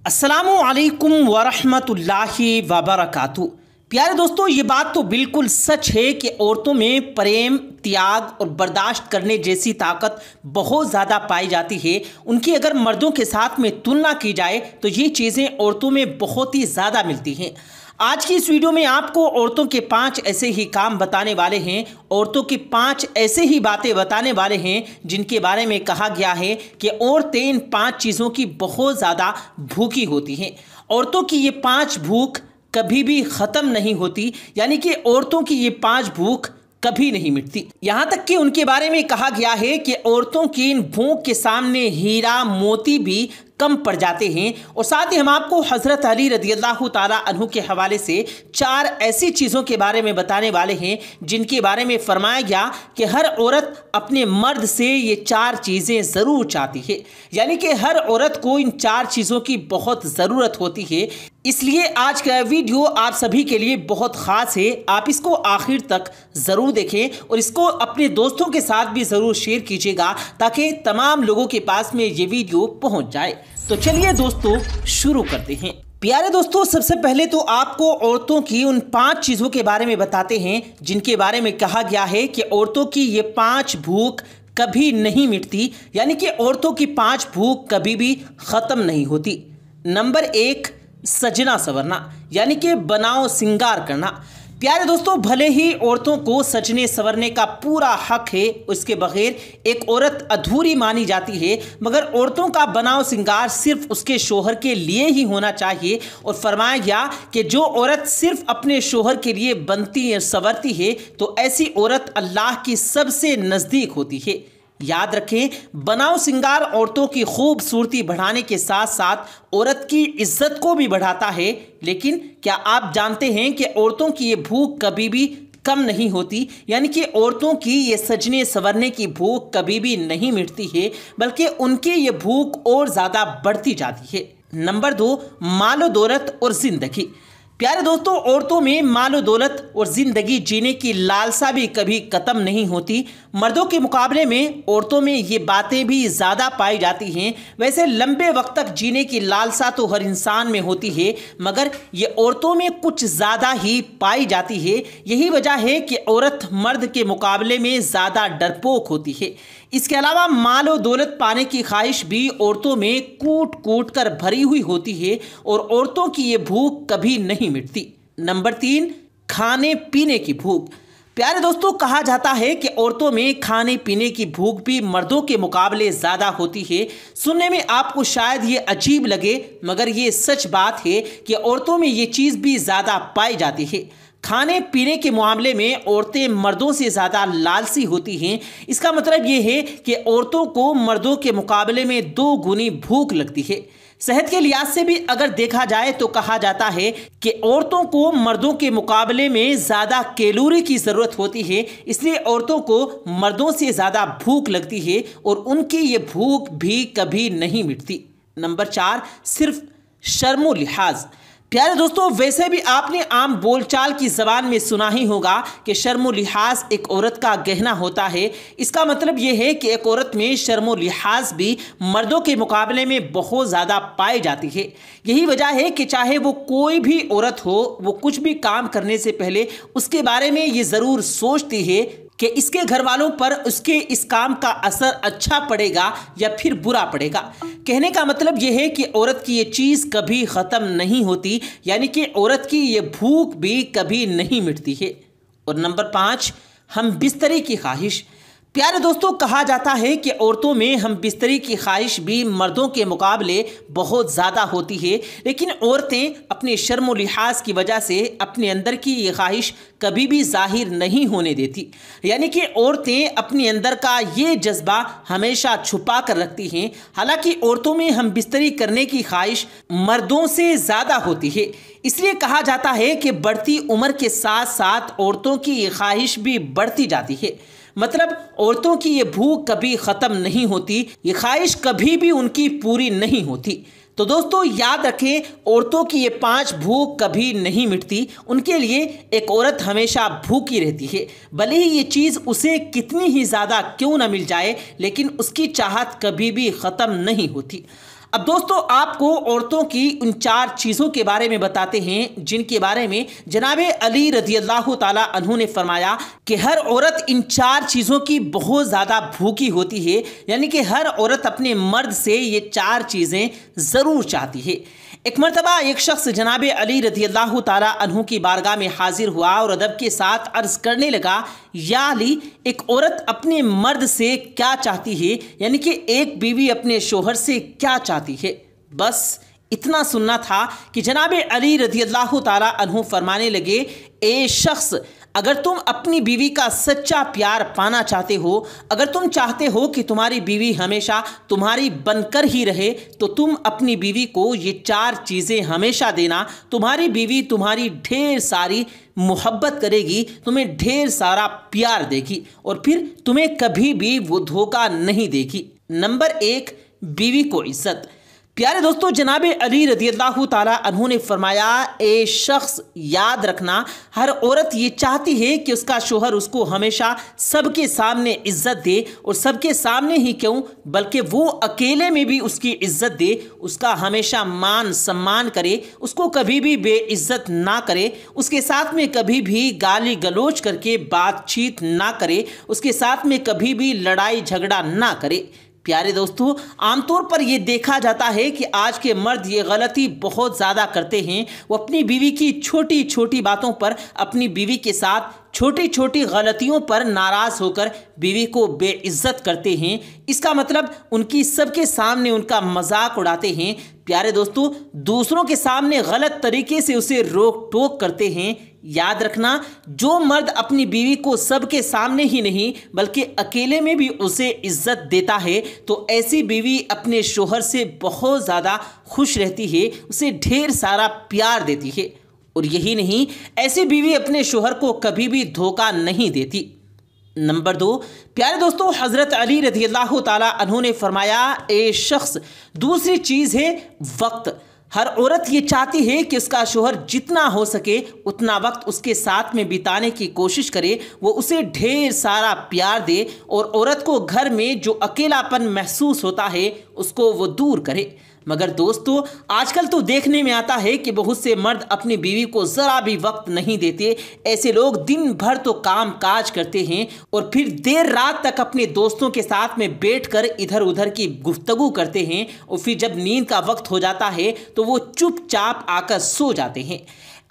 अस्सलामु अलैकुम वरहमतुल्लाहि वबरकातुहू। प्यारे दोस्तों, ये बात तो बिल्कुल सच है कि औरतों में प्रेम, त्याग और बर्दाश्त करने जैसी ताकत बहुत ज़्यादा पाई जाती है। उनकी अगर मर्दों के साथ में तुलना की जाए तो ये चीज़ें औरतों में बहुत ही ज़्यादा मिलती हैं। आज की इस वीडियो में आपको औरतों के 5 ऐसे ही काम बताने वाले हैं, औरतों की 5 ऐसे ही बातें बताने वाले हैं जिनके बारे में कहा गया है कि औरतें इन 5 चीज़ों की बहुत ज़्यादा भूखी होती हैं। औरतों की ये 5 भूख कभी भी ख़त्म नहीं होती, यानी कि औरतों की ये 5 भूख कभी नहीं मिटती। यहाँ तक कि उनके बारे में कहा गया है कि औरतों की इन भूख के सामने हीरा मोती भी कम पड़ जाते हैं। और साथ ही हम आपको हज़रत अली रज़ियल्लाहु ताला अन्हु के हवाले से 4 ऐसी चीज़ों के बारे में बताने वाले हैं जिनके बारे में फरमाया गया कि हर औरत अपने मर्द से ये 4 चीज़ें ज़रूर चाहती है, यानी कि हर औरत को इन 4 चीज़ों की बहुत ज़रूरत होती है। इसलिए आज का वीडियो आप सभी के लिए बहुत ख़ास है। आप इसको आखिर तक ज़रूर देखें और इसको अपने दोस्तों के साथ भी ज़रूर शेयर कीजिएगा ताकि तमाम लोगों के पास में ये वीडियो पहुंच जाए। तो चलिए दोस्तों, शुरू करते हैं। प्यारे दोस्तों, सबसे पहले तो आपको औरतों की उन 5 चीज़ों के बारे में बताते हैं जिनके बारे में कहा गया है कि औरतों की ये 5 भूख कभी नहीं मिटती, यानी कि औरतों की 5 भूख कभी भी ख़त्म नहीं होती। नंबर 1, सजना संवरना, यानी कि बनाव सिंगार करना। प्यारे दोस्तों, भले ही औरतों को सजने संवरने का पूरा हक है, उसके बगैर एक औरत अधूरी मानी जाती है, मगर औरतों का बनाव सिंगार सिर्फ उसके शोहर के लिए ही होना चाहिए। और फरमाया गया कि जो औरत सिर्फ अपने शोहर के लिए बनती है, संवरती है, तो ऐसी औरत अल्लाह की सबसे नज़दीक होती है। याद रखें, बनाव सिंगार औरतों की खूबसूरती बढ़ाने के साथ साथ औरत की इज्जत को भी बढ़ाता है। लेकिन क्या आप जानते हैं कि औरतों की ये भूख कभी भी कम नहीं होती, यानी कि औरतों की ये सजने संवरने की भूख कभी भी नहीं मिटती है, बल्कि उनकी ये भूख और ज़्यादा बढ़ती जाती है। नंबर 2, मालो दौलत और ज़िंदगी। प्यारे दोस्तों, औरतों में मालो दौलत और ज़िंदगी जीने की लालसा भी कभी ख़त्म नहीं होती। मर्दों के मुकाबले में औरतों में ये बातें भी ज़्यादा पाई जाती हैं। वैसे लंबे वक्त तक जीने की लालसा तो हर इंसान में होती है, मगर ये औरतों में कुछ ज़्यादा ही पाई जाती है। यही वजह है कि औरत मर्द के मुकाबले में ज़्यादा डरपोक होती है। इसके अलावा माल और दौलत पाने की ख्वाहिश भी औरतों में कूट कूट कर भरी हुई होती है और औरतों की ये भूख कभी नहीं मिटती। नंबर 3, खाने पीने की भूख। प्यारे दोस्तों, कहा जाता है कि औरतों में खाने पीने की भूख भी मर्दों के मुकाबले ज़्यादा होती है। सुनने में आपको शायद ये अजीब लगे, मगर ये सच बात है कि औरतों में ये चीज़ भी ज़्यादा पाई जाती है। खाने पीने के मामले में औरतें मर्दों से ज़्यादा लालची होती हैं। इसका मतलब ये है कि औरतों को मर्दों के मुकाबले में 2 गुनी भूख लगती है। सेहत के लिहाज से भी अगर देखा जाए तो कहा जाता है कि औरतों को मर्दों के मुकाबले में ज़्यादा कैलोरी की ज़रूरत होती है, इसलिए औरतों को मर्दों से ज़्यादा भूख लगती है और उनकी ये भूख भी कभी नहीं मिटती। नंबर 4, सिर्फ शर्मो लिहाज। प्यारे दोस्तों, वैसे भी आपने आम बोलचाल की ज़बान में सुना ही होगा कि शर्मो लिहाज एक औरत का गहना होता है। इसका मतलब ये है कि एक औरत में शर्मो लिहाज भी मर्दों के मुकाबले में बहुत ज़्यादा पाई जाती है। यही वजह है कि चाहे वो कोई भी औरत हो, वो कुछ भी काम करने से पहले उसके बारे में ये ज़रूर सोचती है कि इसके घर वालों पर उसके इस काम का असर अच्छा पड़ेगा या फिर बुरा पड़ेगा। कहने का मतलब यह है कि औरत की ये चीज़ कभी ख़त्म नहीं होती, यानी कि औरत की ये भूख भी कभी नहीं मिटती है। और नंबर 5, हम बिस्तरी की ख्वाहिश। प्यारे दोस्तों, कहा जाता है कि औरतों में हम बिस्तरी की ख्वाहिश भी मर्दों के मुकाबले बहुत ज़्यादा होती है, लेकिन औरतें अपने शर्म लिहाज की वजह से अपने अंदर की ये ख्वाहिश कभी भी जाहिर नहीं होने देती। यानी कि औरतें अपने अंदर का ये जज्बा हमेशा छुपा कर रखती हैं। हालांकि औरतों में हम बिस्तरी करने की ख्वाहिश मर्दों से ज़्यादा होती है। इसलिए कहा जाता है कि बढ़ती उम्र के साथ साथ औरतों की ये ख्वाहिश भी बढ़ती जाती है। मतलब औरतों की ये भूख कभी ख़त्म नहीं होती, ये ख्वाहिश कभी भी उनकी पूरी नहीं होती। तो दोस्तों याद रखें, औरतों की ये 5 भूख कभी नहीं मिटती। उनके लिए एक औरत हमेशा भूखी रहती है, भले ही ये चीज़ उसे कितनी ही ज़्यादा क्यों ना मिल जाए, लेकिन उसकी चाहत कभी भी ख़त्म नहीं होती। अब दोस्तों आपको औरतों की उन 4 चीज़ों के बारे में बताते हैं जिनके बारे में जनाब अली रज़ियल्लाहु ताला अन्हु ने फरमाया कि हर औरत इन 4 चीज़ों की बहुत ज़्यादा भूखी होती है, यानी कि हर औरत अपने मर्द से ये 4 चीज़ें ज़रूर चाहती है। एक मरतबा एक शख्स जनाब अली रज़ियल्लाहु ताला अन्हु की बारगाह में हाजिर हुआ और अदब के साथ अर्ज़ करने लगा, या अली, एक औरत अपने मर्द से क्या चाहती है, यानी कि एक बीवी अपने शोहर से क्या चाहती है। बस इतना सुनना था कि जनाब अली रज़ियल्लाहु ताला अन्हु फरमाने लगे, ए शख्स, अगर तुम अपनी बीवी का सच्चा प्यार पाना चाहते हो, अगर तुम चाहते हो कि तुम्हारी बीवी हमेशा तुम्हारी बनकर ही रहे, तो तुम अपनी बीवी को ये 4 चीज़ें हमेशा देना। तुम्हारी बीवी तुम्हारी ढेर सारी मोहब्बत करेगी, तुम्हें ढेर सारा प्यार देगी और फिर तुम्हें कभी भी वो धोखा नहीं देगी। नंबर 1, बीवी को इज्जत। प्यारे दोस्तों, जनाब अली रज़ियल्लाहु ताला अन्हु ने फरमाया, ए शख्स, याद रखना, हर औरत ये चाहती है कि उसका शोहर उसको हमेशा सबके सामने इज्जत दे, और सबके सामने ही क्यों बल्कि वो अकेले में भी उसकी इज्जत दे, उसका हमेशा मान सम्मान करे, उसको कभी भी बेइज्जत ना करे, उसके साथ में कभी भी गाली गलोच करके बातचीत ना करे, उसके साथ में कभी भी लड़ाई झगड़ा ना करे। प्यारे दोस्तों, आमतौर पर यह देखा जाता है कि आज के मर्द ये गलती बहुत ज़्यादा करते हैं। वो अपनी बीवी की छोटी छोटी बातों पर, अपनी बीवी के साथ छोटी छोटी गलतियों पर नाराज़ होकर बीवी को बेइज्जत करते हैं। इसका मतलब उनकी सबके सामने उनका मजाक उड़ाते हैं। प्यारे दोस्तों, दूसरों के सामने गलत तरीके से उसे रोक टोक करते हैं। याद रखना, जो मर्द अपनी बीवी को सबके सामने ही नहीं बल्कि अकेले में भी उसे इज्जत देता है, तो ऐसी बीवी अपने शोहर से बहुत ज़्यादा खुश रहती है, उसे ढेर सारा प्यार देती है। और यही नहीं, ऐसी बीवी अपने शोहर को कभी भी धोखा नहीं देती। नंबर 2, प्यारे दोस्तों, हज़रत अली रज़ियल्लाहु ताला अन्हु ने फरमाया, ए शख्स, दूसरी चीज़ है वक्त। हर औरत ये चाहती है कि उसका शोहर जितना हो सके उतना वक्त उसके साथ में बिताने की कोशिश करे, वो उसे ढेर सारा प्यार दे, और औरत को घर में जो अकेलापन महसूस होता है उसको वो दूर करे। मगर दोस्तों, आजकल तो देखने में आता है कि बहुत से मर्द अपनी बीवी को ज़रा भी वक्त नहीं देते। ऐसे लोग दिन भर तो काम काज करते हैं और फिर देर रात तक अपने दोस्तों के साथ में बैठकर इधर उधर की गुफ्तगू करते हैं, और फिर जब नींद का वक्त हो जाता है तो वो चुपचाप आकर सो जाते हैं।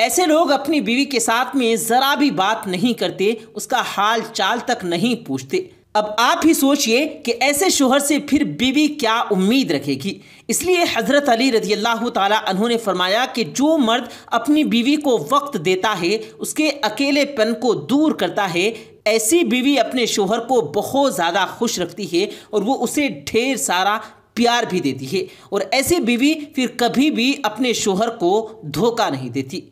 ऐसे लोग अपनी बीवी के साथ में ज़रा भी बात नहीं करते, उसका हाल चाल तक नहीं पूछते। अब आप ही सोचिए कि ऐसे शोहर से फिर बीवी क्या उम्मीद रखेगी। इसलिए हज़रत अली रज़ियल्लाहु ताला अन्हु ने फरमाया कि जो मर्द अपनी बीवी को वक्त देता है, उसके अकेलेपन को दूर करता है, ऐसी बीवी अपने शोहर को बहुत ज़्यादा खुश रखती है और वो उसे ढेर सारा प्यार भी देती है, और ऐसी बीवी फिर कभी भी अपने शोहर को धोखा नहीं देती।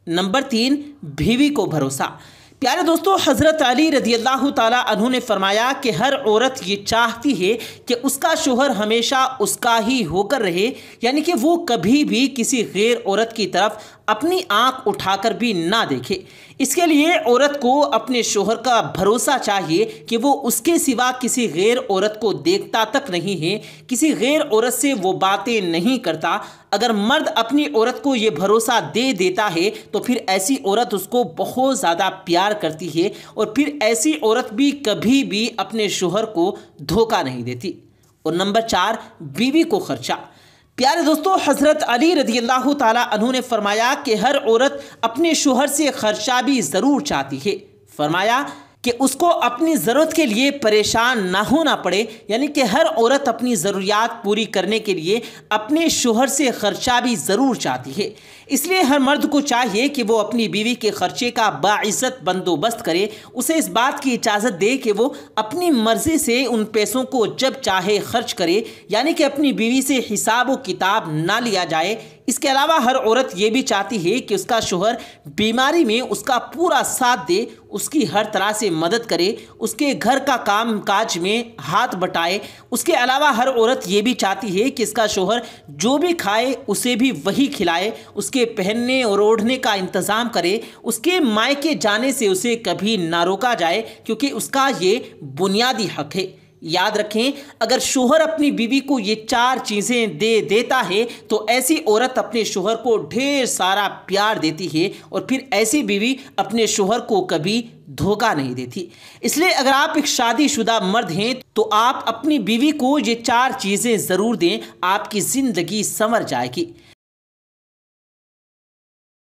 नंबर 3, बीवी को भरोसा। प्यारे दोस्तों, हज़रत अली रज़ियल्लाहु ताला अन्हु ने फरमाया कि हर औरत ये चाहती है कि उसका शोहर हमेशा उसका ही होकर रहे, यानी कि वो कभी भी किसी गैर औरत की तरफ अपनी आंख उठाकर भी ना देखे। इसके लिए औरत को अपने शोहर का भरोसा चाहिए कि वो उसके सिवा किसी गैर औरत को देखता तक नहीं है, किसी गैर औरत से वो बातें नहीं करता। अगर मर्द अपनी औरत को ये भरोसा दे देता है तो फिर ऐसी औरत उसको बहुत ज़्यादा प्यार करती है, और फिर ऐसी औरत भी कभी भी अपने शोहर को धोखा नहीं देती। और नंबर 4, बीवी को खर्चा। प्यारे दोस्तों, हज़रत अली रज़ियल्लाहु ताला अन्हु ने फरमाया कि हर औरत अपने शोहर से खर्चा भी ज़रूर चाहती है। फरमाया कि उसको अपनी ज़रूरत के लिए परेशान ना होना पड़े, यानी कि हर औरत अपनी ज़रूरियात पूरी करने के लिए अपने शोहर से खर्चा भी ज़रूर चाहती है। इसलिए हर मर्द को चाहिए कि वो अपनी बीवी के खर्चे का बाइज़्ज़त बंदोबस्त करे, उसे इस बात की इजाज़त दे कि वो अपनी मर्ज़ी से उन पैसों को जब चाहे खर्च करे, यानी कि अपनी बीवी से हिसाब व किताब ना लिया जाए। इसके अलावा हर औरत ये भी चाहती है कि उसका शोहर बीमारी में उसका पूरा साथ दे, उसकी हर तरह से मदद करे, उसके घर का काम काज में हाथ बटाए। उसके अलावा हर औरत ये भी चाहती है कि इसका शोहर जो भी खाए उसे भी वही खिलाए, उसके पहनने और ओढ़ने का इंतज़ाम करे, उसके मायके जाने से उसे कभी ना रोका जाए, क्योंकि उसका ये बुनियादी हक है। याद रखें, अगर शोहर अपनी बीवी को ये 4 चीज़ें दे देता है तो ऐसी औरत अपने शोहर को ढेर सारा प्यार देती है और फिर ऐसी बीवी अपने शोहर को कभी धोखा नहीं देती। इसलिए अगर आप एक शादीशुदा मर्द हैं तो आप अपनी बीवी को ये 4 चीज़ें ज़रूर दें, आपकी ज़िंदगी संवर जाएगी।